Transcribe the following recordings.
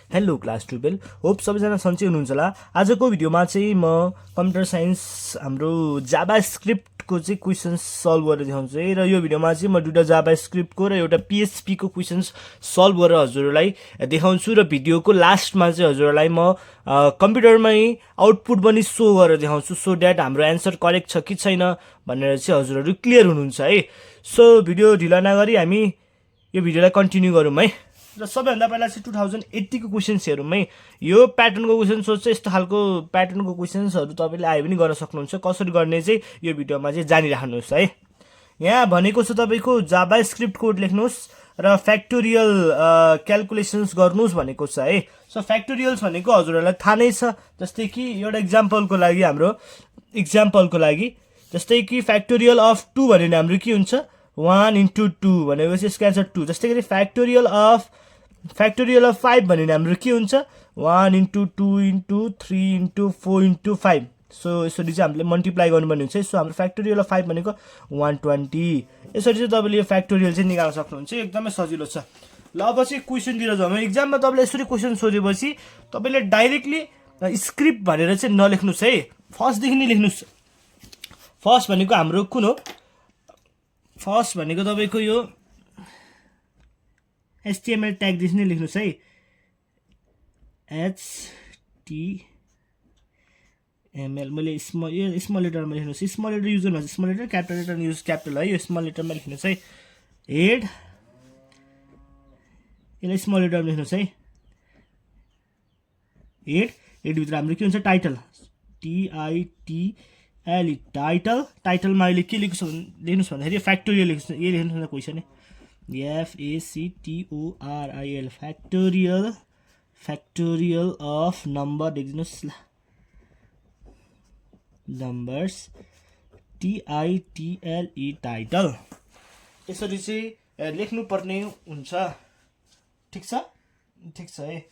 Hello class 12 hope सबैजना सन्चै हुनुहुन्छ होला। आजको भिडियोमा चाहिँ म कम्प्युटर साइन्स हाम्रो जाभा स्क्रिप्टको चाहिँ क्वेसन्स सल्भ गरेर देखाउँछु है। र यो भिडियोमा चाहिँ म दुईवटा जाभा स्क्रिप्टको र एउटा पिएचपीको क्वेसन्स सल्भ गरेर हजुरहरूलाई देखाउँछु। र भिडियोको लास्टमा चाहिँ हजुरहरूलाई म कम्प्युटरमै आउटपुट पनि सो गरेर देखाउँछु, सो द्याट हाम्रो एन्सर करेक्ट छ कि छैन भनेर चाहिँ हजुरहरू क्लियर हुनुहुन्छ है। सो भिडियो ढिला नगरी हामी यो भिडियोलाई कन्टिन्यू गरौँ है। र सबैभन्दा पहिला चाहिँ 2080 को क्वेसन्स हेरौँ है। यो प्याटर्नको क्वेसन सोध्छ, यस्तो खालको प्याटर्नको क्वेसन्सहरू तपाईँले आए पनि गर्न सक्नुहुन्छ। कसरी गर्ने चाहिँ यो भिडियोमा चाहिँ जानिराख्नुहोस् है। यहाँ भनेको छ तपाईँको जाभा स्क्रिप्ट कोड लेख्नुहोस् र फ्याक्टोरियल क्यालकुलेसन्स गर्नुहोस् भनेको छ है। सो फ्याक्टोरियल्स भनेको हजुरहरूलाई थाहा नै छ। जस्तै कि एउटा इक्जाम्पलको लागि जस्तै कि फ्याक्टोरियल अफ 2 भने हाम्रो के हुन्छ 1 into 2 भनेपछि यसको एन्सर 2। जस्तै गरी फ्याक्टोरियल अफ 5 भने हाम्रो के हुन्छ 1 into 2 into 3 into 4 into 5। So यसरी चाहिँ हामीले मल्टिप्लाई गर्नुपर्ने हुन्छ। सो हाम्रो फ्याक्टोरियल अफ 5 भनेको 120। यसरी चाहिँ तपाईँले यो फ्याक्टोरियल चाहिँ निकाल्न सक्नुहुन्छ, एकदमै सजिलो छ। ल अब चाहिँ क्वेसनतिर जाउँ। इक्जाममा तपाईँले यसरी क्वेसन सोधेपछि तपाईँले डाइरेक्टली स्क्रिप्ट भनेर चाहिँ नलेख्नुहोस् है, फर्स्टदेखि नै लेख्नुहोस्। फर्स्ट भनेको हाम्रो कुन हो, फर्स्ट भनेको तपाईँको यो HTML ट्यागदेखि नै लेख्नुहोस् है। HTML मैले स्मल लेटरमा लेख्नुहोस्। स्मल लेटर युज गर्नुहोस्, small letter, capital letter use capital है। यो स्मल लेटरमा लेख्नुहोस् है। हेड यसलाई स्मल लेटरमा लेख्नुहोस् है। हेडभित्र हाम्रो के हुन्छ टाइटल, TITLE टाइटल। टाइटलमा अहिले के लेख्नुहोस् भन्दाखेरि फ्याक्टोरियल लेख्नुहोस्। यो लेख्नुहोस् न question FACTORIL factorial of number लेखिदिनुहोस् ल, नम्बर्स TITLE टाइटल। यसरी चाहिँ लेख्नुपर्ने हुन्छ। ठिक छ है।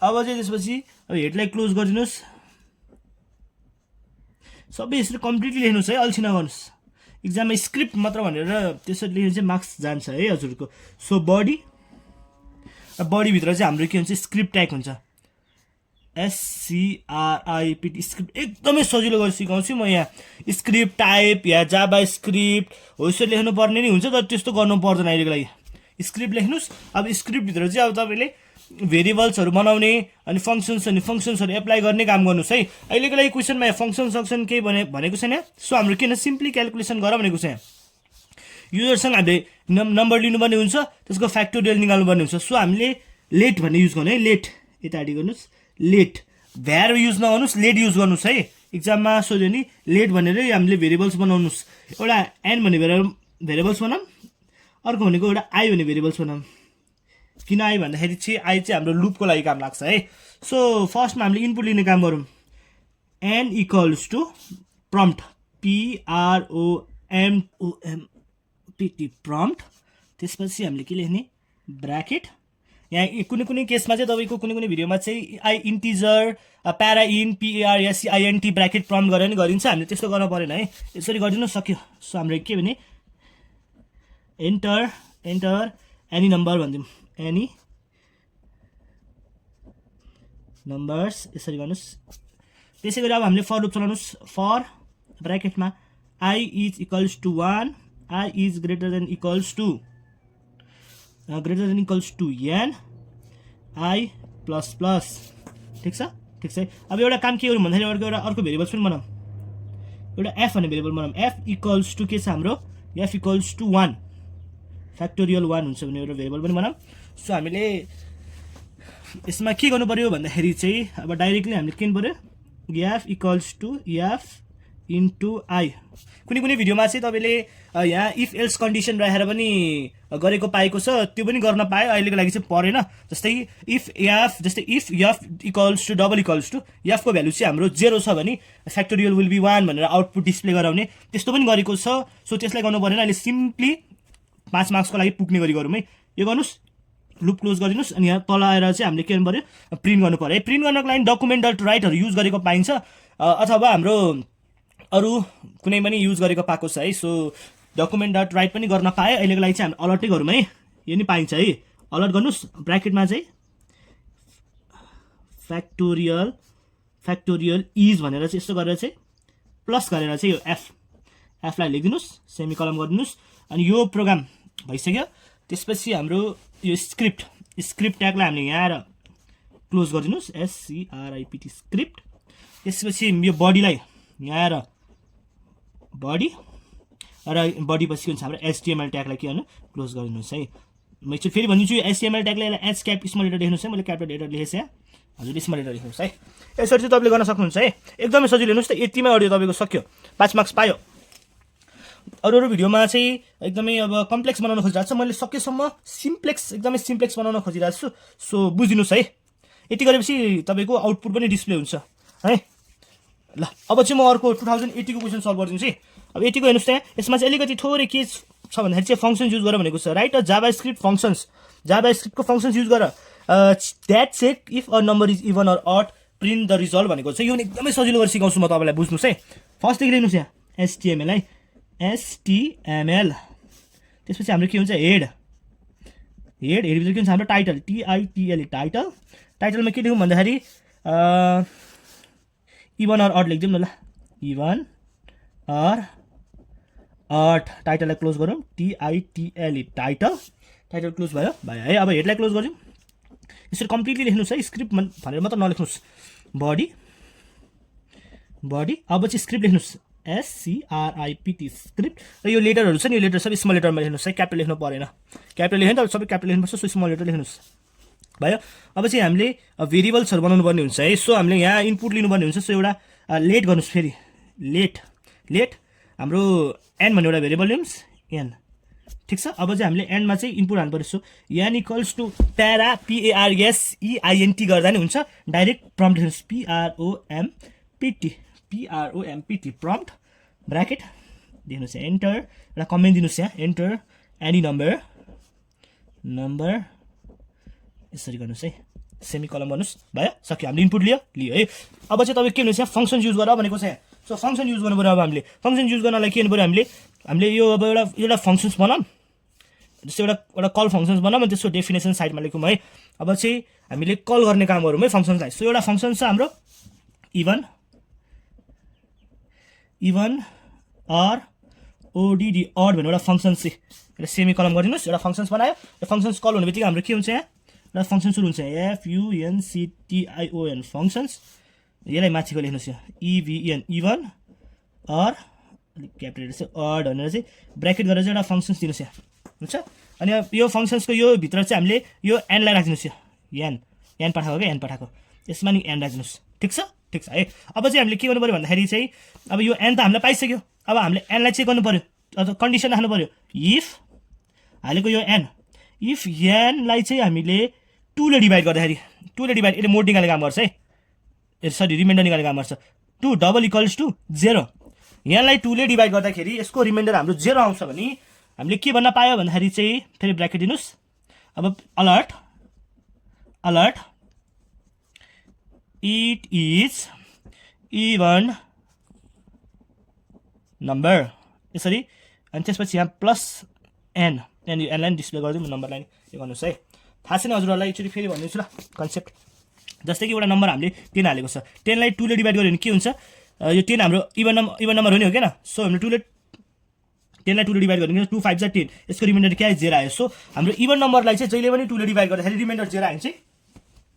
अब चाहिँ त्यसपछि अब हेडलाई क्लोज गरिदिनुहोस्। सबै यसरी कम्प्लिटली लेख्नुहोस् है, अल्छी नगर्नुहोस्। इक्जाममा स्क्रिप्ट मात्र भनेर त्यसरी लेख्नु चाहिँ मार्क्स जान्छ है हजुरको। सो बडीभित्र चाहिँ हाम्रो के हुन्छ स्क्रिप्ट ट्याग हुन्छ, SCRIPT स्क्रिप्ट। एकदमै सजिलो गरेर सिकाउँछु म यहाँ। स्क्रिप्ट टाइप या जाभा स्क्रिप्ट हो यसरी लेख्नु पर्ने नै हुन्छ, तर त्यस्तो गर्नु पर्दैन अहिलेको लागि। स्क्रिप्ट लेख्नुहोस्। अब स्क्रिप्टभित्र चाहिँ अब तपाईँले भेरिएबल्सहरू बनाउने अनि फङ्सन्सहरू एप्लाई गर्ने काम गर्नुहोस् है। अहिलेको लागि क्वेसनमा यहाँ फङ्सन केही भनेको छैन। सो हाम्रो किन सिम्पली क्यालकुलेसन गर भनेको छ। यहाँ युजरसँग हामीले नम्बर लिनुपर्ने हुन्छ, त्यसको फ्याक्टोरियल निकाल्नुपर्ने हुन्छ। सो हामीले लेट भन्ने युज गर्नु है। लेट यतापट्टि गर्नुहोस्, लेट भ्यार युज नगर्नुहोस्, लेट युज गर्नुहोस् है। इक्जाममा सोध्यो नि लेट भनेर हामीले भेरिएबल्स बनाउनुहोस्। एउटा एन भन्ने भेरिएबल्स बनाऊँ, अर्को भनेको एउटा आई भन्ने भेरिएबल्स बनाऊँ। किन आई भन्दाखेरि चाहिँ आई चाहिँ हाम्रो लुपको लागि काम लाग्छ है। सो फर्स्टमा हामीले इनपुट लिने काम गरौँ। n equals to prompt, PROMPT prompt. त्यसपछि हामीले के लेख्ने ब्राकेट। यहाँ कुनै केसमा चाहिँ तपाईँको कुनै भिडियोमा चाहिँ I integer parse int PARSINT bracket prompt गरेर नि गरिन्छ। हामीले त्यस्तो गर्न परेन है, यसरी गरिदिनु सक्यो। सो हाम्रो के भने एन्टर एनी नम्बर भनिदिउँ, एनी नम्बर्स यसरी गर्नुहोस्। त्यसै गरी अब हामीले फर लुप चलाउनुहोस्। फर ब्राकेटमा I is equals to 1, I is greater than equals to n I plus plus. ठिक छ। अब एउटा काम के गरौँ भन्दाखेरि अर्को भेरिएबल्स पनि बनाऊँ। एउटा f भन्ने भेरिएबल बनाऊँ। f इक्वल्स टु के छ हाम्रो f इक्वल्स टु 1 फ्याक्टोरियल 1 हुन्छ भने एउटा भेरिएबल पनि बनाऊँ। सो हामीले यसमा के गर्नु पर्यो भन्दाखेरि चाहिँ अब डाइरेक्टली हामीले के गर्नु पर्यो f equals to f into I. कुनै भिडियोमा चाहिँ तपाईँले यहाँ इफ एल्स कन्डिसन राखेर पनि गरेको पाएको छ, त्यो पनि गर्न पायो। अहिलेको लागि चाहिँ परेन। जस्तै if f equals to double equals to f को भ्यालु चाहिँ हाम्रो 0 छ भने फ्याक्टोरियल विल बी 1 भनेर आउटपुट डिस्प्ले गराउने, त्यस्तो पनि गरेको छ। सो त्यसलाई गर्नु परेन। अहिले सिम्पली 5 मार्क्सको लागि पुग्ने गरी गरौँ है। यो गर्नुहोस्, लुप क्लोज गरिदिनुहोस्। अनि यहाँ तल आएर चाहिँ हामीले के गर्नु पऱ्यो प्रिन्ट गर्नु पऱ्यो है। प्रिन्ट गर्नको लागि डकुमेन्ट डट राइटहरू युज गरेको पाइन्छ, अथवा हाम्रो अरू कुनै पनि युज गरेको पाएको छ है। सो डकुमेन्ट डट राइट पनि गर्न पाएँ। अहिलेको लागि चाहिँ हामी अलर्टै गरौँ है। यो नि पाइन्छ है। अलर्ट गर्नुहोस्। ब्राकेटमा चाहिँ फ्याक्टोरियल इज भनेर चाहिँ यस्तो गरेर चाहिँ प्लस गरेर चाहिँ यो एफलाई लेखिदिनुहोस्, सेमिकलम गरिदिनुहोस्। अनि यो प्रोग्राम भइसक्यो। त्यसपछि हाम्रो यो स्क्रिप्ट ट्यागलाई हामीले यहाँ आएर क्लोज गरिदिनुहोस्, SCRIPT स्क्रिप्ट। त्यसपछि यो बडीलाई यहाँ आएर बडी र बडी पछि के हुन्छ हाम्रो HTML ट्यागलाई के गर्नु क्लोज गरिदिनुहोस् है। म एकचोटि फेरि भनिदिन्छु, यो HTML ट्यागलाई एच क्याप स्मल लेटर लेख्नुहोस् है, मैले क्यापिटल लेटर लेखेको छु यहाँ, हजुर स्मल लेटर लेख्नुहोस् है। यसरी चाहिँ तपाईँले गर्न सक्नुहुन्छ है, एकदमै सजिलो। हेर्नुहोस् त यतिमै अडियो तपाईँको सक्यो, 5 मार्क्स पायो। अरू भिडियोमा चाहिँ एकदमै अब कम्प्लेक्स बनाउन खोजिरहेको छ, मैले सकेसम्म एकदमै सिम्प्लेक्स बनाउन खोजिरहेको छु। सो बुझिदिनुहोस् है, यति गरेपछि तपाईँको आउटपुट पनि डिस्प्ले हुन्छ है। ल अब चाहिँ म अर्को 2080 को क्वेसन सल्भ गरिदिन्छु है। अब 80 को हेर्नुहोस् त, यसमा चाहिँ अलिकति थोरै के छ भन्दाखेरि चाहिँ फङ्सन्स युज गर भनेको छ, राइट अ जाभास्क्रिप्ट फङ्सन्स। जाभास्क्रिप्टको फङ्सन्स युज गर that check if a number is even or odd print the result भनेको छ। यो एकदमै सजिलो गरेर सिकाउँछु म तपाईँलाई, बुझ्नुहोस् है। फर्स्टदेखि लेख्नुहोस् यहाँ HTML है, HTML। त्यसपछि हाम्रो के हुन्छ हेडभित्र के हुन्छ हाम्रो टाइटल, TITLE टाइटलमा के लेखौँ भन्दाखेरि इभन अर अड लेखिदिउँ न ल, इभन अर अड। टाइटललाई क्लोज गरौँ, TITLE टाइटल क्लोज भयो है। अब हेडलाई क्लोज गरिदिउँ। यसरी कम्प्लिटली लेख्नुहोस् है, स्क्रिप्ट भनेर मात्र नलेख्नुहोस्, बडी। अब चाहिँ स्क्रिप्ट लेख्नुहोस्, SCRIPT स्क्रिप्ट। र यो लेटरहरू छ नि, यो लेटर सबै स्मल लेटरमा लेख्नुहोस् है, क्यापिटल लेख्नु परेन। क्यापिटल लेख्नु त सबै क्यापिटल लेख्नुपर्छ, सो स्मल लेटर लेख्नुहोस् भयो। अब चाहिँ हामीले भेरिएबल्सहरू बनाउनु पर्ने हुन्छ है। सो हामीले यहाँ इनपुट लिनुपर्ने हुन्छ। सो एउटा लेट गर्नुहोस्, फेरि लेट हाम्रो एन भन्ने एउटा भेरिएबल लिनुहोस्, एन, ठिक छ। अब चाहिँ हामीले एन्डमा चाहिँ इनपुट हाल्नु पर्छ। So N equals to parse PARSEINT गर्दा नि हुन्छ। डाइरेक्ट प्रम्प्ट लेख्नुहोस्, PROMPT प्रम्प्ट ब्राकेट दिनुहोस्, एन्टर, एउटा कमेन्ट दिनुहोस् यहाँ, एन्टर एनी नम्बर यसरी गर्नुहोस् है, सेमिकलम गर्नुहोस् भयो, सक्यो। हामीले इनपुट लियो है। अब चाहिँ तपाईँ के भन्नुहोस् यहाँ फङ्सन युज गर भनेको छ यहाँ। सो फङ्सन युज गर्नु पऱ्यो। अब हामीले फङ्सन युज गर्नलाई के गर्नु पऱ्यो, हामीले यो अब एउटा फङ्सन्स बनाऊँ, जस्तै एउटा कल फङ्सन्स बनाऊँ, त्यसको डेफिनेसन साइडमा लेखौँ है। अब चाहिँ हामीले कल गर्ने काम गरौँ है फङ्सन्सलाई। सो एउटा फङ्सन छ हाम्रो इभन अर ODD अड भन्ने एउटा फङ्सन चाहिँ एउटा सेमिकलम गरिदिनुहोस्। एउटा फङ्सन्स बनायो, यो फङ्सन्स कल हुने बित्तिकै हाम्रो के हुन्छ यहाँ, एउटा फङ्सन सुरु हुन्छ, FUNCTION फङ्सन्स। यसलाई माथिको लेख्नुहोस् यहाँ, EVEN इभन अर अलिक क्यापिटल चाहिँ अड भनेर चाहिँ ब्राकेट गरेर चाहिँ एउटा फङ्सन्स दिनुहोस् यहाँ, हुन्छ। अनि यो फङ्सन्सको यो भित्र चाहिँ हामीले यो एनलाई राखिदिनुहोस्, यो एन पठाएको क्या, एन पठाएको यसमा नि एन राखिदिनुहोस्, ठिक छ है। अब चाहिँ हामीले के गर्नु पऱ्यो भन्दाखेरि चाहिँ अब यो एन त हामीलाई पाइसक्यो। अब हामीले एनलाई चेक गर्नु पऱ्यो, अथवा कन्डिसन राख्नु पऱ्यो, इफ हालेको यो एन, इफ एनलाई चाहिँ हामीले 2 ले डिभाइड गर्दाखेरि, 2 ले डिभाइड, यसले मोड निकाल्ने काम गर्छ है, सरी रिमाइन्डर निकाल्ने काम गर्छ। 2 डबल इक्वल्स टु 0। यहाँलाई 2 ले डिभाइड गर्दाखेरि यसको रिमाइन्डर हाम्रो 0 आउँछ भने हामीले के भन्न पायो भन्दाखेरि चाहिँ फेरि ब्राकेट दिनुहोस्। अब alert it is even number, यसरी। अनि त्यसपछि यहाँ प्लस एन, यो एनलाई डिस्प्ले गरिदिउँ, नम्बरलाई यो गर्नुहोस् है। थाहा छैन हजुरहरूलाई, एकचोटि फेरि भनिदिन्छु ल कन्सेप्ट। जस्तै कि एउटा नम्बर हामीले 10 हालेको छ, 10लाई 2 ले डिभाइड गर्यो भने के हुन्छ, यो 10 हाम्रो इभन नम्बर हो नि, हो क्या। सो हामीले 10लाई 2 ले डिभाइड गर्यो भने 2 5 10, यसको रिमाइन्डर के आयो, 0 आयो। सो हाम्रो इभन नम्बरलाई चाहिँ जहिले पनि 2 ले डिभाइड गर्दाखेरि रिमाइन्डर 0 आयो चाहिँ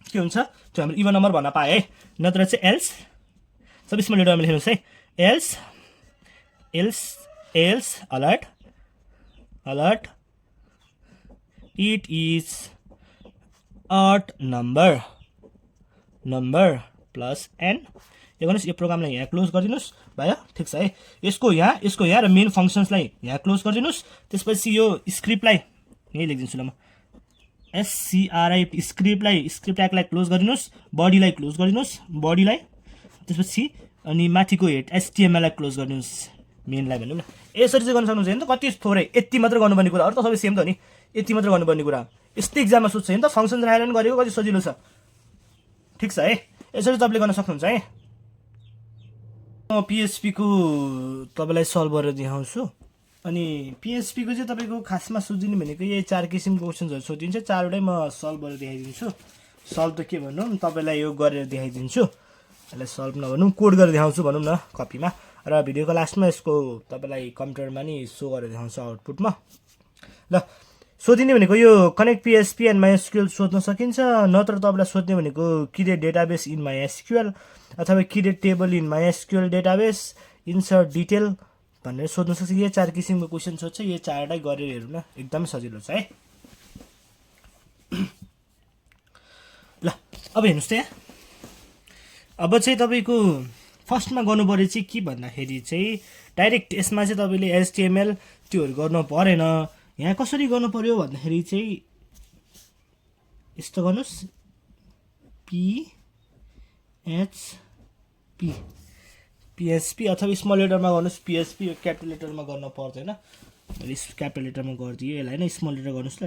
के हुन्छ, त्यो हाम्रो इभन नम्बर भन्न पाएँ है। नत्र चाहिँ एल्स, सबै स्मल लेटरमा लेख्नुहोस् है, else alert it is odd number plus N. यो गर्नुहोस्, यो प्रोग्रामलाई यहाँ क्लोज गरिदिनुहोस् भयो, ठिक छ है। यसको यहाँ र मेन फङ्सन्सलाई यहाँ क्लोज गरिदिनुहोस्। त्यसपछि यो स्क्रिप्टलाई यही लेखिदिन्छु ल म, SCRIPT स्क्रिप्ट ट्यागलाई क्लोज गरिदिनुहोस्, बडीलाई क्लोज गरिदिनुहोस्, त्यसपछि अनि माथिको हेड HTML लाई क्लोज गरिदिनुहोस्, मेनलाई भनौँ न। यसरी चाहिँ गर्न सक्नुहुन्छ नि त, कति थोरै, यति मात्र गर्नुपर्ने कुरा, अरू त सबै सेम त नि, यति मात्र गर्नुपर्ने कुरा। यस्तै इक्जाममा सोध्छ नि त, फङ्सन राखेर पनि गरेको कति सजिलो छ, ठिक छ है। यसरी तपाईँले गर्न सक्नुहुन्छ है। म PHP को तपाईँलाई सल्भ गरेर देखाउँछु। अनि PHP को चाहिँ तपाईँको खासमा सोधिदिनु भनेको यही 4 किसिमको क्वेसन्सहरू सोधिन्छ, 4वटै म सल्भ गरेर देखाइदिन्छु। सल्भ त के भनौँ तपाईँलाई यो गरेर देखाइदिन्छु यसलाई सल्भ नभनौँ कोड गरेर देखाउँछु भनौँ न कपीमा र भिडियोको लास्टमा यसको तपाईँलाई कम्प्युटरमा नि सो गरेर देखाउँछु आउटपुटमा ल सोधिने भनेको यो कनेक्ट पिएचपी एन्ड माइएसक्युएल सोध्न सकिन्छ नत्र तपाईँलाई सोध्ने भनेको क्रिएट डेटाबेस इन माइएसक्युएल अथवा create table in MySQL database insert detail भनेर सोध्न सक्छ यो 4 किसिमको क्वेसन सोध्छ यो 4वटै गरेर हेरौँ न एकदमै सजिलो छ है ल अब हेर्नुहोस् त यहाँ अब चाहिँ तपाईँको फर्स्टमा गर्नु पऱ्यो चाहिँ के भन्दाखेरि चाहिँ डाइरेक्ट यसमा चाहिँ तपाईँले एचटिएमएल त्योहरू गर्नु परेन यहाँ कसरी गर्नु पर्यो भन्दाखेरि चाहिँ यस्तो गर्नुहोस् पिएचपी अथवा स्मल लेटरमा गर्नुहोस् पिएचपी यो क्यापिटल लेटरमा गर्न पर्दैन मैले क्यापिटल लेटरमा गरिदिएँ यसलाई होइन स्मल लेटर गर्नुहोस् ल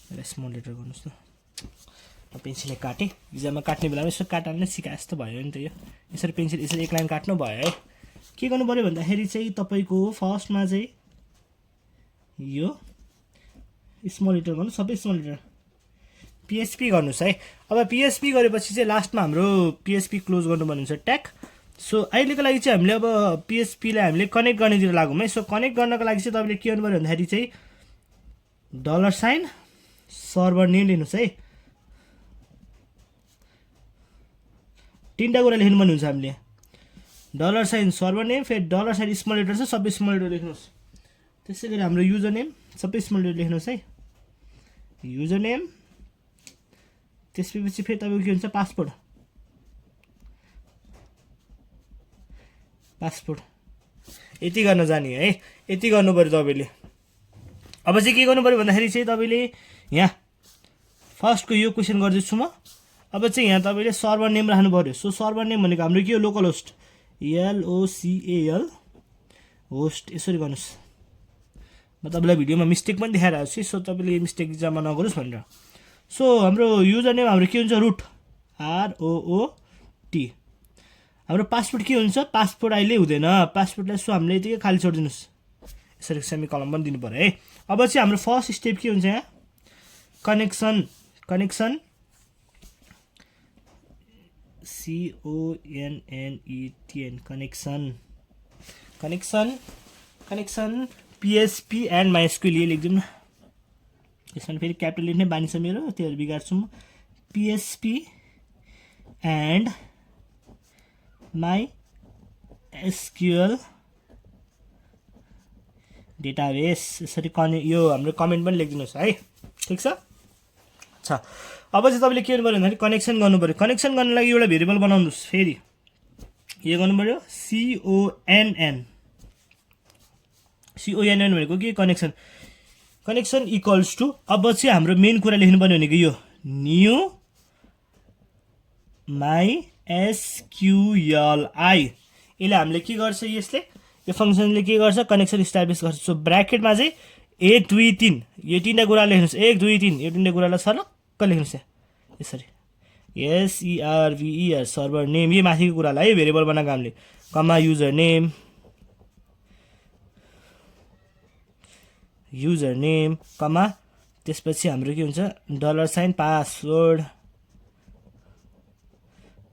यसलाई स्मल लेटर गर्नुहोस् न पेन्सिलले काटेँ इक्जाममा काट्ने बेलामा यसो काट्न नै सिकाए जस्तो भयो नि त यो यसरी पेन्सिल यसरी एक लाइन काट्नु भयो है के गर्नु पऱ्यो भन्दाखेरि चाहिँ तपाईँको फर्स्टमा चाहिँ यो स्मल लेटर गर्नु सबै स्मल लेटर पिएचपी गर्नुहोस् है अब पिएचपी गरेपछि चाहिँ लास्टमा हाम्रो पिएचपी क्लोज गर्नुपर्ने हुन्छ ट्याग सो अहिलेको लागि चाहिँ हामीले अब पिएचपीलाई हामीले कनेक्ट गर्नेतिर लागौँ है सो कनेक्ट गर्नको लागि चाहिँ तपाईँले के गर्नु पऱ्यो भन्दाखेरि चाहिँ $, सर्भर नेम लिनुहोस् है 3टा कुरा लेख्नुपर्ने हुन्छ हामीले $, सर्भर नेम फेरि $, स्मल लेटर छ सबै स्मल लेटर लेख्नुहोस् त्यसै गरी हाम्रो युजर नेम सबै स्मल लेटर लेख्नुहोस् है युजर नेम त्यसपछि फेरि तपाईँको के हुन्छ पासपोर्ट यति गर्न जाने है यति गर्नु पऱ्यो तपाईँले अब चाहिँ के गर्नु पऱ्यो भन्दाखेरि चाहिँ तपाईँले यहाँ फर्स्टको यो क्वेसन गर्दैछु म अब चाहिँ यहाँ तपाईँले सर्भर नेम राख्नु पऱ्यो सो सर्भर नेम भनेको हाम्रो के हो लोकल होस्ट LOCAL होस्ट यसरी गर्नुहोस् म तपाईँलाई भिडियोमा मिस्टेक पनि देखाइरहेको छु सो तपाईँले मिस्टेक जम्मा नगर्नुहोस् भनेर सो हाम्रो युजर नेम हाम्रो के हुन्छ रुट ROOT हाम्रो पासपोर्ट के हुन्छ पासपोर्ट अहिले हुँदैन पासपोर्टलाई सो हामीले यतिकै खाली छोडिदिनुहोस् यसरी सेमी कलम पनि दिनु पऱ्यो है अब चाहिँ हाम्रो फर्स्ट स्टेप के हुन्छ यहाँ connection CONNECTION connection PHP and MySQL यो लेखिदिउँ न यसमा फेरि क्यापिटल लेख्ने बानी छ मेरो त्योहरू बिगार्छु म PHP एन्ड माइएसक्युएल डेटाबेस यसरी यो हाम्रो कमेन्ट पनि लेखिदिनुहोस् है ठिक छ अच्छा अब चाहिँ तपाईँले के गर्नु पऱ्यो भन्दाखेरि कनेक्सन गर्नु पऱ्यो कनेक्सन गर्नु लागि एउटा भेरिएबल बनाउनुहोस् फेरि यो गर्नु पऱ्यो CONN भनेको के कनेक्सन इक्वल्स टु अब चाहिँ हाम्रो मेन कुरा लेख्नु पर्ने भनेको यो न्यू MySQLi यसले हामीले के गर्छ यसले यो फङ्सनले के गर्छ कनेक्सन इस्टाब्लिस गर्छ सो ब्र्याकेटमा चाहिँ 1 2 3 यो 3टा कुरा लेख्नुहोस् 1 2 3 यो 3टा कुरालाई सरक्क लेख्नुहोस् यसरी SERVER सर्भर नेम यो माथिको कुरालाई भेरिएबल बनाएको हामीले कमा युजर नेम कमा त्यसपछि हाम्रो के हुन्छ $,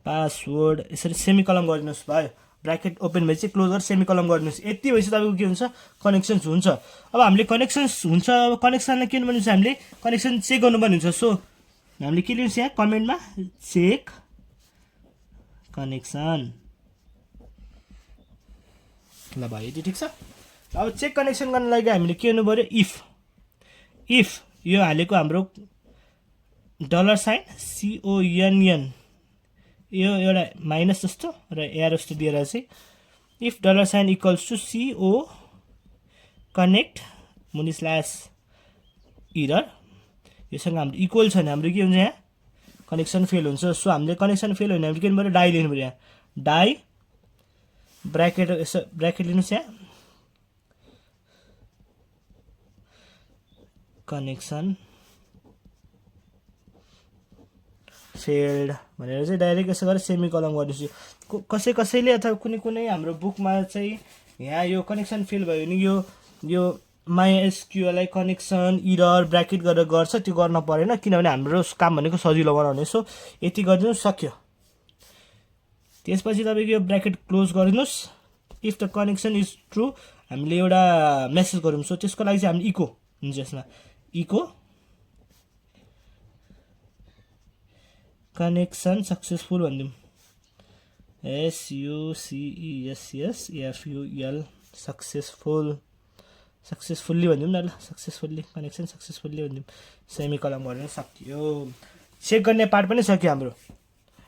पासवर्ड यसरी सेमी कलम गरिदिनुहोस् भयो ब्र्याकेट ओपन भएपछि क्लोज गरेर सेमी कलम गरिदिनुहोस् यति भएपछि तपाईँको के हुन्छ कनेक्सन्स हुन्छ अब हामीले कनेक्सन्स हुन्छ अब कनेक्सनलाई के गर्नुपर्ने हुन्छ हामीले कनेक्सन चेक गर्नुपर्ने हुन्छ सो हामीले के लेख्छौँ यहाँ कमेन्टमा चेक कनेक्सन ल भयो यति ठिक छ अब चेक कनेक्सन गर्न लागि हामीले के गर्नु पऱ्यो इफ यो हालेको हाम्रो $CONN यो एउटा माइनस जस्तो र एरो जस्तो दिएर चाहिँ if $, equals to CO connect मुनि स्ल्यास इरर योसँग हाम्रो इक्वल छ भने हाम्रो के हुन्छ यहाँ कनेक्सन फेल हुन्छ सो हामीले कनेक्सन फेल होइन हामीले के गर्नु पऱ्यो डाई लेख्नु पऱ्यो यहाँ डाई ब्र्याकेट यसो ब्र्याकेट लिनुहोस् यहाँ कनेक्सन फेल्ड भनेर चाहिँ डाइरेक्ट यसो गरेर सेमी कलम गरिदिन्छु कसैले अथवा कुनै हाम्रो बुकमा चाहिँ यहाँ यो कनेक्सन फेल भयो भने यो MySQL लाई कनेक्सन इरर ब्र्याकेट गरेर गर्छ, त्यो गर्न परेन किनभने हाम्रो काम भनेको सजिलो बनाउने। सो यति गरिदिनु, सक्यो। त्यसपछि तपाईँको यो ब्र्याकेट क्लोज गरिदिनुहोस्। If the connection is true हामीले एउटा मेसेज गरौँ। सो त्यसको लागि चाहिँ हामीले इको हुन्छ, यसमा इको कनेक्सन सक्सेसफुल भनिदिउँ। SUCCESSFUL सक्सेसफुल्ली भनिदिउँ न ल, सक्सेसफुल्ली कनेक्सन सक्सेसफुल्ली भनिदिउँ। सेमिकलम गरेर सक्यो। चेक गर्ने पार्ट पनि सक्यो हाम्रो।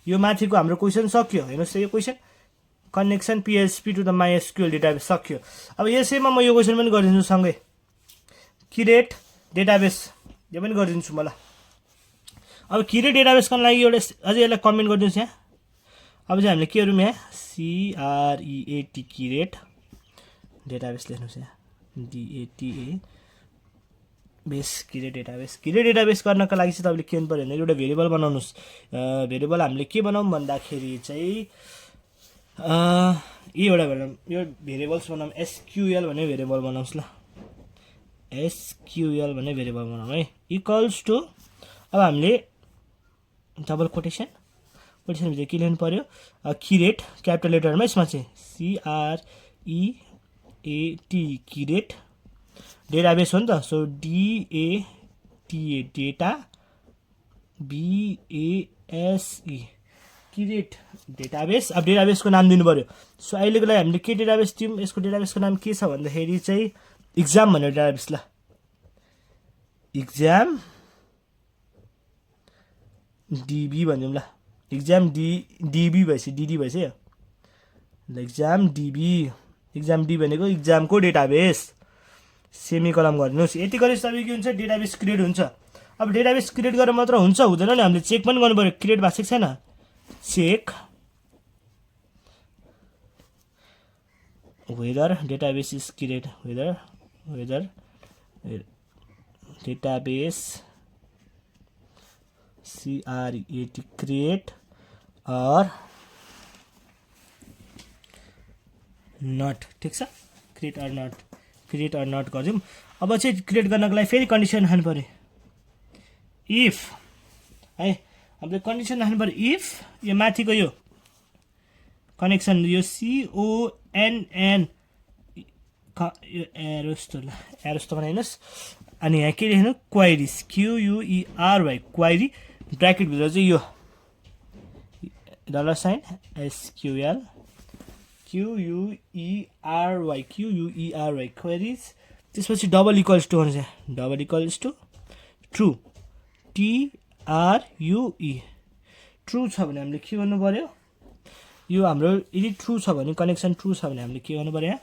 यो माथिको हाम्रो क्वेसन सक्यो। हेर्नुहोस् यो question connection PHP to the MySQL database सक्यो। अब यसैमा म यो क्वेसन पनि गरिदिन्छु सँगै, क्रिएट डेटाबेस यो पनि गरिदिन्छु म ल। अब क्रिएट डेटाबेसको लागि एउटा अझै यसलाई कमेन्ट गरिदिनुहोस् यहाँ। अब चाहिँ हामीले के गरौँ, यहाँ CREAT क्रिएट डेटाबेस लेख्नुहोस्, यहाँ DATA base create database. Create database गर्नको लागि चाहिँ तपाईँले के गर्नु पऱ्यो भने एउटा भेरिएबल बनाउनुहोस्। भेरिएबल हामीले के बनाऊँ भन्दाखेरि चाहिँ एउटा बनाऊँ, यो भेरिएबल्स बनाऊँ। SQL भन्ने भेरिएबल बनाउँछ ल, SQL भन्ने भेरिएबल बनाऊँ है। इक्वल्स टु अब हामीले डबल कोटेसन भित्र के लेख्नु पऱ्यो, क्रिएट क्यापिटल लेटरमा, यसमा चाहिँ CREAT क्रिएट डेटाबेस हो नि त। So DATA data BASE create database. अब डेटाबेसको नाम दिनु पऱ्यो। सो अहिलेको लागि हामीले के डेटाबेस दियौँ, यसको डेटाबेसको नाम के छ भन्दाखेरि चाहिँ इक्जाम भन्ने डेटाबेस ल, इक्जाम DB भनिदिउँ ल, इक्जाम DB भएपछि DD भएछ यो ल, इक्जाम DB भनेको इक्जामको डेटाबेस। सेमिकलम गरिदिनुहोस्। यति गरेपछि तपाईँ के हुन्छ, डेटाबेस क्रिएट हुन्छ। अब डेटाबेस क्रिएट गरेर मात्र हुन्छ हुँदैन नि, हामीले चेक पनि गर्नु पऱ्यो क्रिएट भएको छैन। Check whether database is create, whether database CREAT create or not. ठिक छ, क्रिएट अर नट गरिदिउँ। अब चाहिँ क्रिएट गर्नको लागि फेरि कन्डिसन हाल्नु पऱ्यो, इफ है हामीले कन्डिसन राख्नु पऱ्यो। इफ यो माथिको यो कनेक्सन यो CONN यो एरोस त बनाइदिनुहोस्। अनि यहाँ के लेख्नु, क्वाइरिज QUERY क्वाइरी ब्र्याकेटभित्र चाहिँ यो $SQL QUERY क्वेरिज। त्यसपछि डबल इक्वल्स टू हुन्छ, double equals to true TRUE true छ भने हामीले के गर्नु पर्यो, यो हाम्रो यदि ट्रु छ भने कनेक्सन ट्रु छ भने हामीले के गर्नु पर्यो,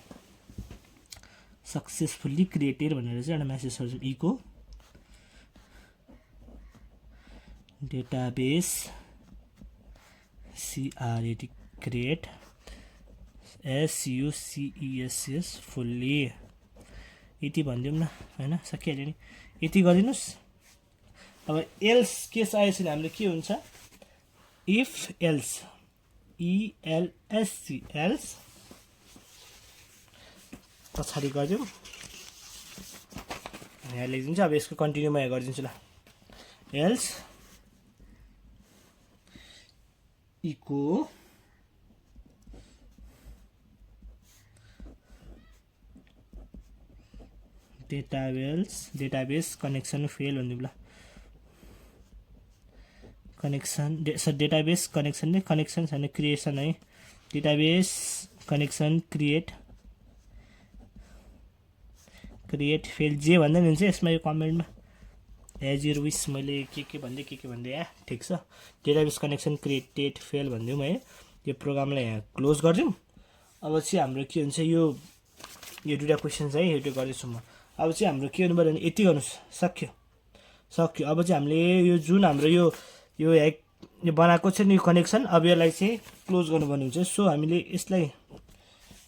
सक्सेसफुल्ली क्रिएटेड भनेर चाहिँ एउटा मेसेज गर्छौँ। Echo database CREAT create SUCCESS fully यति भनिदिउँ न हैन, सकिहाल्यो नि। यति गरिदिनुहोस्। अब एल्स केस आएछ भने हामीले के हुन्छ, इफ एल्स ELSC एल्स पछाडि गरिदिउँ, यहाँ लेखिदिन्छु। अब यसको कन्टिन्यू म यहाँ गरिदिन्छु ल, else echo database connection fail भनिदिउँ ल, कनेक्सन डेटाबेस कनेक्सन छैन क्रिएसन है, डेटाबेस कनेक्सन क्रिएट फेल जे भन्दा नि हुन्छ यसमा। यो कमेन्टमा एज यर विस मैले के भन्दै यहाँ ठिक छ। डेटाबेस कनेक्सन क्रिएटेड फेल भनिदिउँ है। यो प्रोग्रामलाई यहाँ क्लोज गरिदिउँ। अब चाहिँ हाम्रो के हुन्छ, यो दुईवटा क्वेसन चाहिँ यो गर्दैछु म। अब चाहिँ हाम्रो के गर्नु पऱ्यो भने यति गर्नुहोस्, सक्यो। अब चाहिँ हामीले यो जुन हाम्रो यो बनाएको छ नि कनेक्सन, अब यसलाई चाहिँ क्लोज गर्नुपर्ने हुन्छ। सो हामीले यसलाई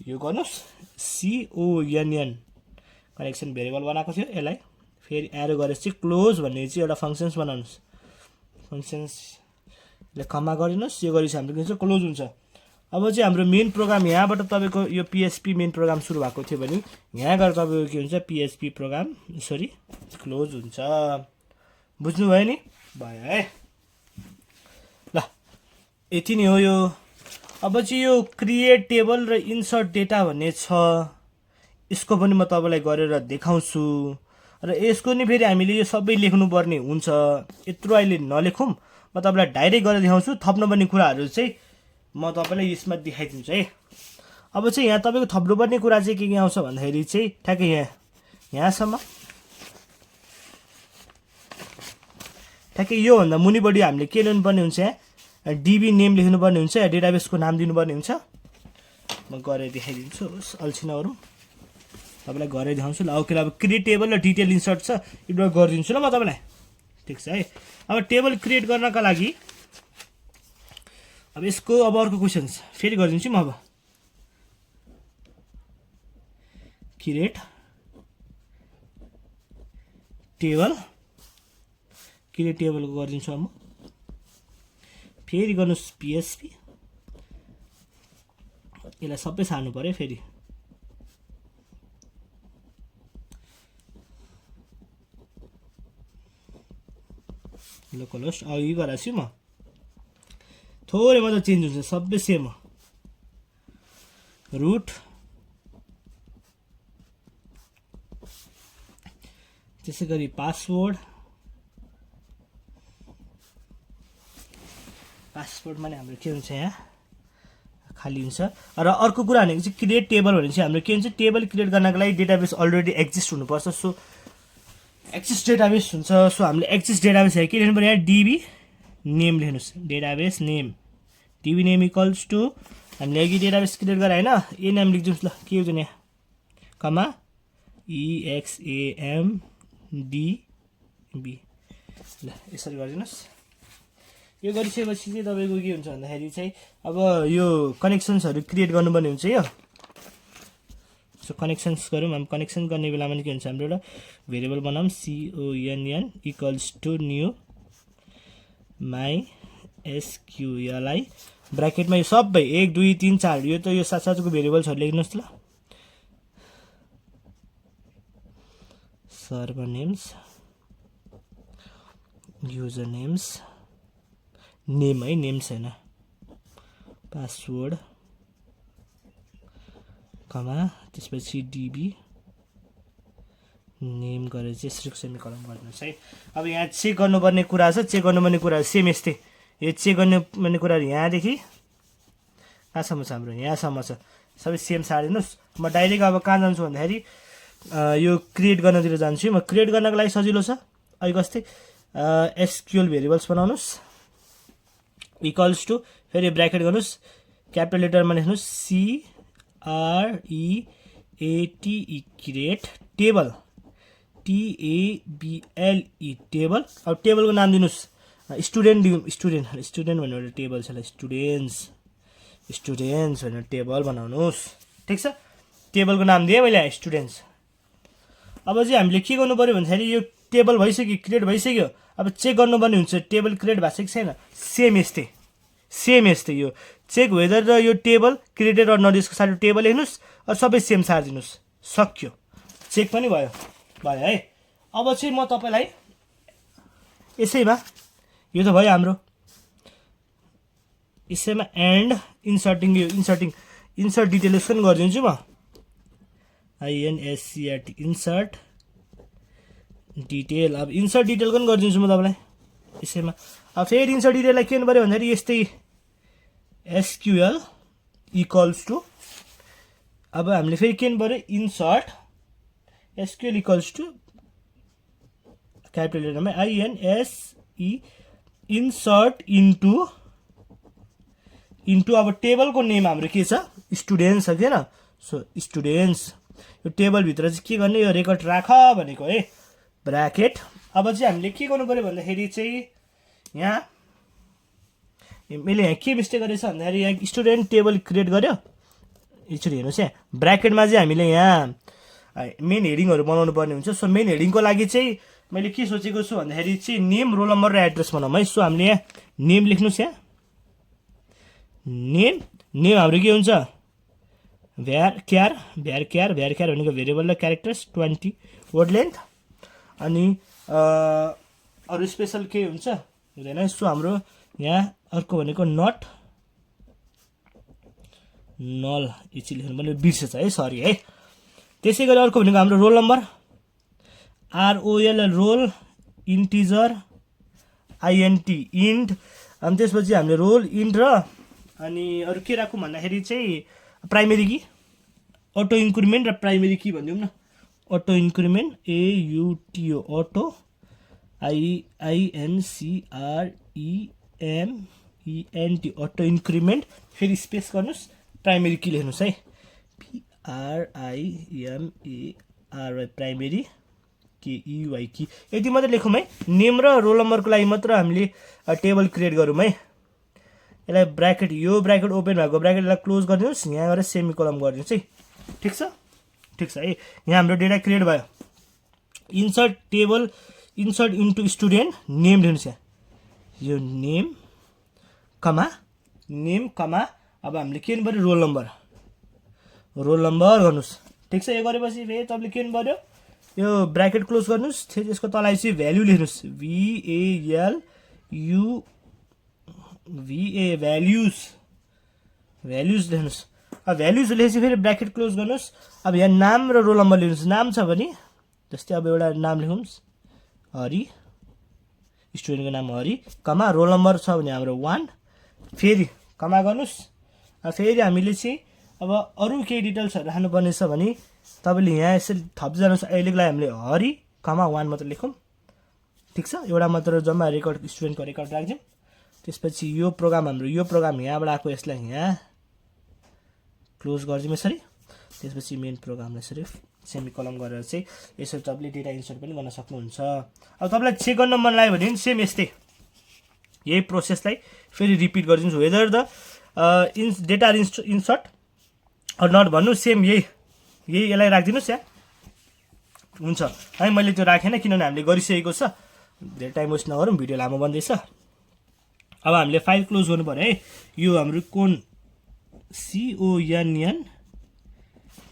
यो गर्नुहोस्, CONN कनेक्सन भेरिएबल बनाएको थियो, यसलाई फेरि एरो गरेर चाहिँ क्लोज भन्ने चाहिँ एउटा फङ्सन्स बनाउनुहोस्। फङ्सन्सले खम्मा गरिदिनुहोस्। यो गरेपछि हाम्रो के हुन्छ, क्लोज हुन्छ। अब चाहिँ हाम्रो मेन प्रोग्राम यहाँबाट तपाईँको यो PHP मेन प्रोग्राम सुरु भएको थियो भने यहाँ गएर तपाईँको के हुन्छ PHP प्रोग्राम क्लोज हुन्छ। बुझ्नुभयो नि? भयो है। ल यति नै हो यो। अब चाहिँ यो क्रिएट टेबल र इन्सर्ट डेटा भन्ने छ, यसको पनि म तपाईँलाई गरेर देखाउँछु। र यसको नि फेरि हामीले यो सबै लेख्नुपर्ने हुन्छ। यत्रो अहिले नलेखौँ, म तपाईँलाई डाइरेक्ट गरेर देखाउँछु। थप्नुपर्ने कुराहरू चाहिँ म तपाईँलाई यसमा देखाइदिन्छु है। अब चाहिँ यहाँ तपाईँको थप्नुपर्ने कुरा चाहिँ के आउँछ भन्दाखेरि चाहिँ ठ्याक्कै यहाँसम्म, ठ्याक्कै योभन्दा मुनि बढी हामीले के लेख्नुपर्ने हुन्छ, यहाँ DB नेम लेख्नुपर्ने हुन्छ, या डेटाबेसको नाम दिनुपर्ने हुन्छ। म गरेर देखाइदिन्छु, अल्छी नगरौँ, तपाईँलाई गरेर देखाउँछु। ल ओके, अब क्रिएट टेबल र डिटेल इन्सर्ट छ, यो गरिदिन्छु ल म तपाईँलाई। ठिक छ है। अब टेबल क्रिएट गर्नका लागि अब यसको अब अर्को क्वेसन फेरि गरिदिन्छु म। अब क्रिएट टेबलको गरिदिन्छु म। फेरि गर्नुहोस् PHP, यसलाई सबै सार्नु पर्यो फेरि। लोकल होस्ट अघि गराएको छु म, थोरै मात्र चेन्ज हुन्छ, सबै सेम हो। रुट त्यसै गरी पासवर्ड माने हाम्रो के हुन्छ, यहाँ खाली हुन्छ। र अर्को कुरा भनेको चाहिँ क्रिएट टेबल भने चाहिँ हाम्रो के हुन्छ, टेबल क्रिएट गर्नको लागि डेटाबेस अलरेडी एक्जिस्ट हुनुपर्छ। सो एक्जिस्ट डेटाबेस हुन्छ। सो हामीले एक्जिस्ट डेटाबेस के लेख्नु पर्यो, यहाँ DB नेम लेख्नुहोस्, database name. DB name equals to हामीले अघि डेटाबेस क्रिएट गरे होइन, ए नाम लेखिदिनुहोस्। ल के हुन्छ यहाँ, कमा EXAMDB। ल यसरी गरिदिनुहोस्। यो गरिसकेपछि चाहिँ तपाईँको के हुन्छ भन्दाखेरि चाहिँ अब यो कनेक्सन्सहरू क्रिएट गर्नुपर्ने हुन्छ यो। सो कनेक्सन्स गरौँ। हामी कनेक्सन गर्ने बेलामा के हुन्छ, हाम्रो एउटा भेरिएबल बनाऊँ, CONN equals to new MySQLi ब्राकेटमा यो सबै 1 2 3 4 यो त यो साथसाथको भेरिएबल्सहरू लेख्नुहोस्। ल server names, user names, name है, नेम छैन, पासवर्ड कमा त्यसपछि DB नेम गरेर चाहिँ यसरी सेमिकोलन गर्नुहोस् है। अब यहाँ चेक गर्नुपर्ने कुरा छ, चेक गर्नुपर्ने कुरा सेम यस्तै। यो चेक गर्नुपर्ने कुराहरू यहाँदेखि कहाँसम्म छ हाम्रो, यहाँसम्म छ, सबै सेम सारिदिनुहोस्। म डाइरेक्ट अब कहाँ जान्छु भन्दाखेरि यो क्रिएट गर्नतिर जान्छु। म क्रिएट गर्नको लागि सजिलो छ, अहिले कस्तै SQL भेरिएबल्स बनाउनुहोस्, इक्वल्स टु फेरि ब्राकेट गर्नुहोस्, क्यापिटल लेटरमा लेख्नुहोस् CREATE create table, TABLE table. अब टेबलको नाम दिनुहोस् स्टुडेन्ट भन्ने एउटा टेबल छ, स्टुडेन्ट्स भनेर टेबल बनाउनुहोस्। ठिक छ, टेबलको नाम दिएँ मैले स्टुडेन्ट्स। अब चाहिँ हामीले के गर्नु पऱ्यो भन्दाखेरि यो टेबल भइसक्यो, क्रिएट भइसक्यो। अब चेक गर्नुपर्ने हुन्छ टेबल क्रिएट भएको छ कि छैन। सेम यस्तै यो चेक वेदर र यो टेबल क्रिएटेड र नट यसको साथै टेबल लेख्नुहोस्, र सबै सेम सारिदिनुहोस्, सक्यो। चेक पनि भयो है। अब चाहिँ म तपाईँलाई यसैमा यो त भयो हाम्रो, यसैमा एन्ड इन्सर्ट डिटेल्स पनि गरिदिन्छु म, INSERT इन्सर्ट डिटेल। अब इन्सर्ट डिटेल पनि गरिदिन्छु म तपाईँलाई यसैमा। अब फेरि इन्सर्ट डिटेललाई के गर्नु पऱ्यो भन्दाखेरि यस्तै SQL इक्वल्स टु, अब हामीले फेरि के गर्नु पऱ्यो, insert SQL equals to capital लेटरमा INSE इन्सर्ट इन्टु अब टेबलको नेम हाम्रो के छ, स्टुडेन्ट्स छ किन। सो स्टुडेन्ट्स, यो टेबलभित्र चाहिँ के गर्ने, यो रेकर्ड राख भनेको है, ब्राकेट। अब चाहिँ हामीले के गर्नु पऱ्यो भन्दाखेरि चाहिँ यहाँ मैले यहाँ के मिस्टेक गरेछ भन्दाखेरि यहाँ स्टुडेन्ट टेबल क्रिएट गर्यो, यसरी हेर्नुहोस् यहाँ ब्राकेटमा चाहिँ हामीले यहाँ मेन हेडिङहरू बनाउनु पर्ने हुन्छ। सो मेन हेडिङको लागि चाहिँ मैले के सोचेको छु भन्दाखेरि चाहिँ नेम, रोल नम्बर र एड्रेस बनाऊँ है। सो हामीले यहाँ नेम लेख्नुहोस्, यहाँ नेम नेम हाम्रो के हुन्छ भ्यार क्यार भनेको भेरिएबल र क्यारेक्टर्स 20 वर्ड लेन्थ। अनि अरू स्पेसल के हुन्छ हुँदैन। सो हाम्रो यहाँ अर्को भनेको नट नल एकछिन लेख्नु पनि बिर्सेछ है, सरी है। त्यसै गरी अर्को भनेको हाम्रो roll number ROL roll integer INT int. अनि त्यसपछि हामीले रोल इन्ट र अनि अरू के राखौँ भन्दाखेरि चाहिँ प्राइमेरी की अटो इन्क्रिमेन्ट र प्राइमेरी की भनिदिउँ न। Auto increment AUTO auto INCREMENT auto increment, फेरि स्पेस गर्नुहोस्, प्राइमेरी की लेख्नुहोस् है, PRIMARY प्राइमेरी KEY की। यति मात्रै लेखौँ है। नेम र रोल नम्बरको लागि मात्र हामीले टेबल क्रिएट गरौँ है। यसलाई ब्राकेट, यो ब्राकेट ओपन भएको ब्राकेटलाई क्लोज गरिदिनुहोस्, यहाँ गएर सेमी कोलम गरिदिनुहोस् है। ठिक छ है। यहाँ हाम्रो डेटा क्रिएट भयो। Insert table, insert into student, name लेख्नुहोस् यहाँ, यो नेम कमा अब हामीले के गर्नु पऱ्यो, रोल नम्बर गर्नुहोस्। ठिक छ। यो गरेपछि फेरि तपाईँले के गर्नु पऱ्यो, यो ब्राकेट क्लोज गर्नुहोस्, त्यसको तल चाहिँ भ्याल्यु लेख्नुहोस्, भ्याल्युज लेख्नुहोस्। अब भ्याल्युज लेखेपछि फेरि ब्राकेट क्लोज गर्नुहोस्। अब यहाँ नाम र रोल नम्बर लेख्नुहोस्। नाम छ भने जस्तै अब एउटा नाम लेखौँ हरि, स्टुडेन्टको नाम हरि, कमा रोल नम्बर छ भने हाम्रो 1, फेरि कमा गर्नुहोस्। फेरि हामीले चाहिँ अब अरू केही डिटेल्सहरू राख्नुपर्ने छ भने तपाईँले यहाँ यसरी थप्दै जानुहोस्। अहिलेको लागि हामीले हरि कमा 1 मात्र लेखौँ। ठिक छ। एउटा मात्र जम्मा रेकर्ड, स्टुडेन्टको रेकर्ड राख्छौँ। त्यसपछि यो प्रोग्राम हाम्रो, यो प्रोग्राम यहाँबाट आएको, यसलाई यहाँ क्लोज गरिदिउँ यसरी। त्यसपछि मेन प्रोग्रामलाई यसरी सेमी कलम गरेर चाहिँ यसरी तपाईँले डेटा इन्सर्ट पनि गर्न सक्नुहुन्छ। अब तपाईँलाई चेक गर्न मन लाग्यो भने सेम यस्तै यही प्रोसेसलाई फेरि रिपिट गरिदिनुहोस्। Whether the data insert or not भन्नु, सेम यही यसलाई राखिदिनुहोस् यहाँ। हुन्छ है, मैले त्यो राखेन किनभने हामीले गरिसकेको छ, धेरै टाइम वेस्ट नगरौँ, भिडियो लामो बन्दैछ। अब हामीले फाइल क्लोज गर्नु पऱ्यो है। यो हाम्रो CON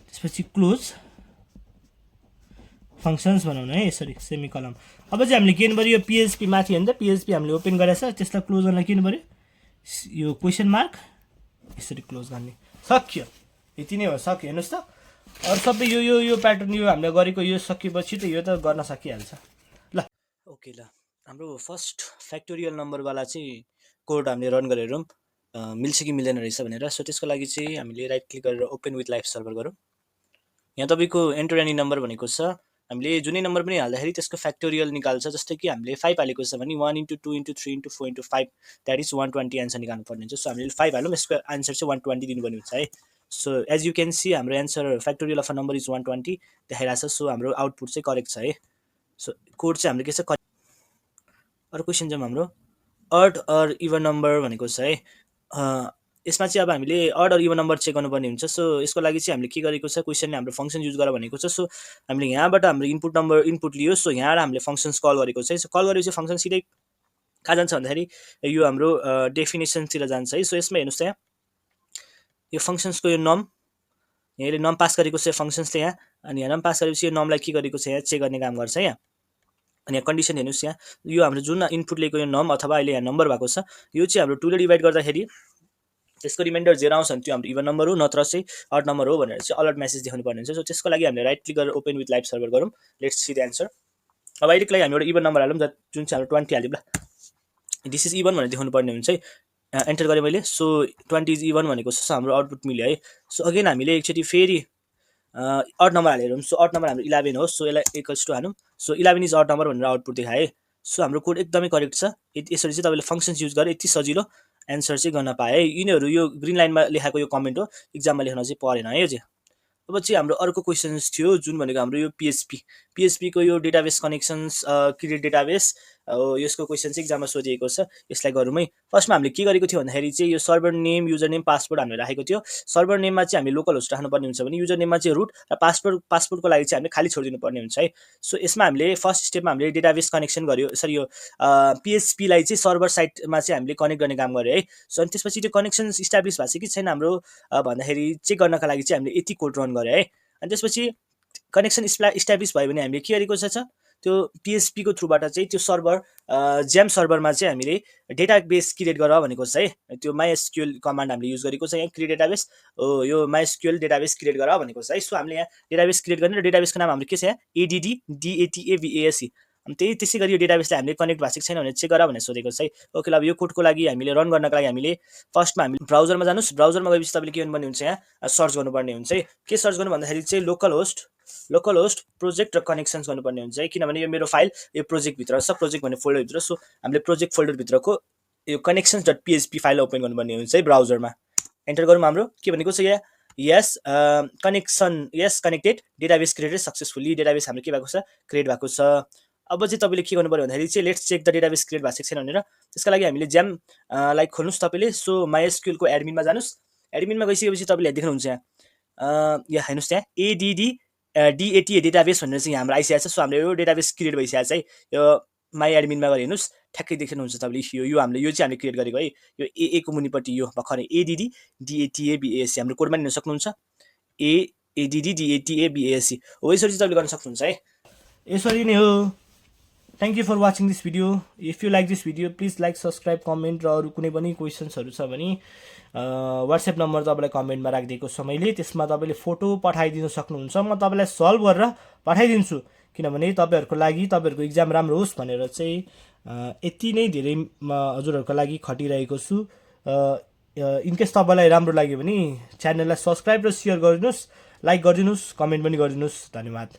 त्यसपछि क्लोज फङ्सन्स बनाउनु है यसरी सेमी कलम। अब चाहिँ हामीले के गर्नु पऱ्यो, यो PHP माथि होइन त, PHP हामीले ओपन गरेको छ, त्यसलाई क्लोज गर्नलाई के गर्नु पऱ्यो, यो क्वेसन मार्क यसरी क्लोज गर्ने। सक्यो, यति नै हो, सक्यो। हेर्नुहोस् त, अरू सबै यो प्याटर्न यो हामीले गरेको यो सकिएपछि त यो त गर्न सकिहाल्छ। ल ओके, ल हाम्रो फर्स्ट फ्याक्टोरियल नम्बरवाला चाहिँ कोड हामीले रन गरेर मिल्छ कि मिल्दैन रहेछ भनेर। सो त्यसको लागि चाहिँ हामीले राइट क्लिक गरेर ओपन विथ लाइभ सर्भर गरौँ। यहाँ तपाईँको एन्टर एनी नम्बर भनेको छ, हामीले जुनै नम्बर पनि हाल्दाखेरि त्यसको फ्याक्टोरियल निकाल्छ। जस्तै कि हामीले 5 हालेको छ भने 1 × 2 × 3 × 4 × 5 द्याट इज 120 एन्सर निकाल्नु पर्ने हुन्छ। सो हामीले 5 हालौँ, यसको एन्सर चाहिँ 120 दिनुपर्ने हुन्छ है। So as you can see हाम्रो answer factorial of a number is 120 देखाइरहेको छ। सो हाम्रो आउटपुट चाहिँ करेक्ट छ है। सो कोड चाहिँ हाम्रो के छ, अरू क्वेसन चाहिँ हाम्रो अड अर इभन नम्बर भनेको छ है। यसमा चाहिँ अब हामीले odd or even number check गर्नुपर्ने हुन्छ। सो यसको लागि चाहिँ हामीले के गरेको छ, क्वेसनले हाम्रो फङ्सन युज गर भनेको छ। सो हामीले यहाँबाट हाम्रो इनपुट लियो। सो यहाँबाट हामीले फङ्सन्स कल गरेको छ। सो कल गरेपछि फङ्सन सिधै कहाँ जान्छ भन्दाखेरि यो हाम्रो डेफिनेसनतिर जान्छ है। सो यसमा हेर्नुहोस् त, यहाँ यो फङ्सन्सको यो नम, यहाँले नम पास गरेको छ फङ्सन्सले यहाँ, अनि यहाँ नम पास गरेपछि यो नमलाई के गरेको छ यहाँ चेक गर्ने काम गर्छ यहाँ। अनि यहाँ कन्डिसन हेर्नुहोस्, यहाँ यो हाम्रो जुन इनपुट लिएको यो नम अथवा अहिले यहाँ नम्बर भएको छ, यो चाहिँ हाम्रो 2 ले डिभाइड गर्दाखेरि त्यसको रिमाइन्डर 0 आउँछ भने त्यो हाम्रो इभन नम्बर हो, नत्र चाहिँ अड नम्बर हो भनेर चाहिँ अलर्ट मेसेज देखाउनु पर्ने हुन्छ। सो त्यसको लागि हामीले राइट क्लिक गरेर ओपन विथ लाइभ सर्भर गरौँ। Let's see the answer. अब अहिलेको लागि हामी एउटा इभन नम्बर हालौँ जुन चाहिँ हाम्रो 20 हाल्यौँ। ल दिस इज इभन भनेर देखाउनु पर्ने हुन्छ है। एन्टर गरेँ मैले। सो 20 इज इभन भनेको छ, हाम्रो आउटपुट मिल्यो है। सो अगेन हामीले एकचोटि फेरि अड नम्बर हालेर, सो अड नम्बर हाम्रो 11 हो। सो यसलाई इक्वल्स टु हालौँ। सो 11 इज अड नम्बर भनेर आउटपुट देखाए। सो हाम्रो कोड एकदमै करेक्ट छ। यसरी चाहिँ तपाईँले फङ्सन्स युज गरेर यति सजिलो एन्सर चाहिँ गर्न पाए है। यिनीहरू यो ग्रिन लाइनमा लेखाएको यो कमेन्ट हो, इक्जाममा लेख्न चाहिँ परेन है यो चाहिँ। अब चाहिँ हाम्रो अर्को क्वेसन्स थियो जुन भनेको हाम्रो यो PHP को यो डेटाबेस कनेक्सन्स, क्रिएट डेटाबेस यसको क्वेसन चाहिँ एक्जाममा सोधिएको छ। यसलाई गरौँ है। फर्स्टमा हामीले के गरेको थियो भन्दाखेरि चाहिँ यो server name, user name, password हामीले राखेको थियो। सर्भर नेममा चाहिँ हामी लोकल होस्ट राख्नुपर्ने हुन्छ भने युजर नेममा चाहिँ रुट र पासवर्डको लागि चाहिँ हामीले खाली छोडिदिनु पर्ने हुन्छ है। सो यसमा हामीले फर्स्ट स्टेपमा हामीले डेटाबेस कनेक्सन गर्यो, सरी यो PHP-लाई चाहिँ सर्भर साइटमा चाहिँ हामीले कनेक्ट गर्ने काम गर्यो है। सो अनि त्यसपछि त्यो कनेक्सन इस्टाब्लिस भएको छ कि छैन हाम्रो भन्दाखेरि चेक गर्नका लागि चाहिँ हामीले यति कोड रन गर्यो है। अनि त्यसपछि कनेक्सन इस्टाब्लिस भयो भने हामीले के गरेको छ त्यो PHP को थ्रुबाट चाहिँ त्यो सर्भर ज्याम सर्भरमा चाहिँ हामीले डेटाबेस क्रिएट गर भनेको छ है। त्यो MySQL कमान्ड हामीले युज गरेको छ यहाँ, क्रिएट डेटाबेस यो MySQL डेटाबेस क्रिएट गर भनेको छ है। सो हामीले यहाँ डेटाबेस क्रिएट गर्ने र डेटाबेसको नाम हाम्रो के छ यहाँ ADDDATABAS। अनि त्यसै गरी यो डेटाबेसलाई हामीले कनेक्ट भएको छैन भने चेक गर भनेर सोधेको छ है। ओके, ल अब यो कोडको लागि हामीले रन गर्नको लागि हामीले फर्स्टमा हामीले ब्राउजरमा जानुस्। ब्राउजरमा गएपछि तपाईँले के गर्नुपर्ने हुन्छ यहाँ सर्च गर्नुपर्ने हुन्छ है। के सर्च गर्नु भन्दाखेरि चाहिँ लोकल होस्ट प्रोजेक्ट र कनेक्सन्स गर्नुपर्ने हुन्छ है। किनभने यो मेरो फाइल यो प्रोजेक्टभित्र छ, प्रोजेक्ट भन्ने फोल्डरभित्र। सो हामीले प्रोजेक्ट फोल्डरभित्रको यो connections.php फाइल ओपन गर्नुपर्ने हुन्छ है ब्राउजरमा। एन्टर गरौँ। हाम्रो के भनेको छ यहाँ यस connected database created successfully. Database हाम्रो के भएको छ क्रिएट भएको छ। अब चाहिँ तपाईँले के गर्नु पर्यो भन्दाखेरि चाहिँ let's check the database create भएको छैन भनेर। त्यसका लागि हामीले ज्याम लाइक खोल्नुहोस् तपाईँले। सो MySQL को एडमिनमा जानुहोस्। एडमिनमा गइसकेपछि तपाईँले देख्नुहुन्छ यहाँ हेर्नुहोस् त्यहाँ ADDDATA डेटाबेस भनेर चाहिँ हाम्रो आइसकेको छ। सो हाम्रो यो डेटाबेस क्रिएट भइसकेको छ है। यो माई एडमिनमा गएर हेर्नुहोस्, ठ्याक्कै देख्नुहुन्छ तपाईँले यो हामीले यो चाहिँ हामीले क्रिएट गरेको है। यो AA को मुनिपट्टि यो भर्खरै ADDDATABAS हाम्रो कोडमा हेर्न सक्नुहुन्छ ADDDATABAS हो। यसरी चाहिँ तपाईँले गर्न सक्नुहुन्छ है। यसरी नै हो। Thank you for watching this video. If you like this video please like, subscribe, comment र अरू कुनै पनि क्वेसन्सहरू छ भने वाट्सएप नम्बर तपाईँलाई कमेन्टमा राखिदिएको छ मैले। त्यसमा तपाईँले फोटो पठाइदिन सक्नुहुन्छ, म तपाईँलाई सल्भ गरेर पठाइदिन्छु। किनभने तपाईँहरूको लागि तपाईँहरूको इक्जाम राम्रो होस् भनेर चाहिँ यति नै धेरै हजुरहरूको लागि खटिरहेको छु। इनकेस तपाईँलाई राम्रो लाग्यो भने च्यानललाई सब्सक्राइब र सेयर गरिदिनुहोस्, लाइक गरिदिनुहोस्, कमेन्ट पनि गरिदिनुहोस्। धन्यवाद।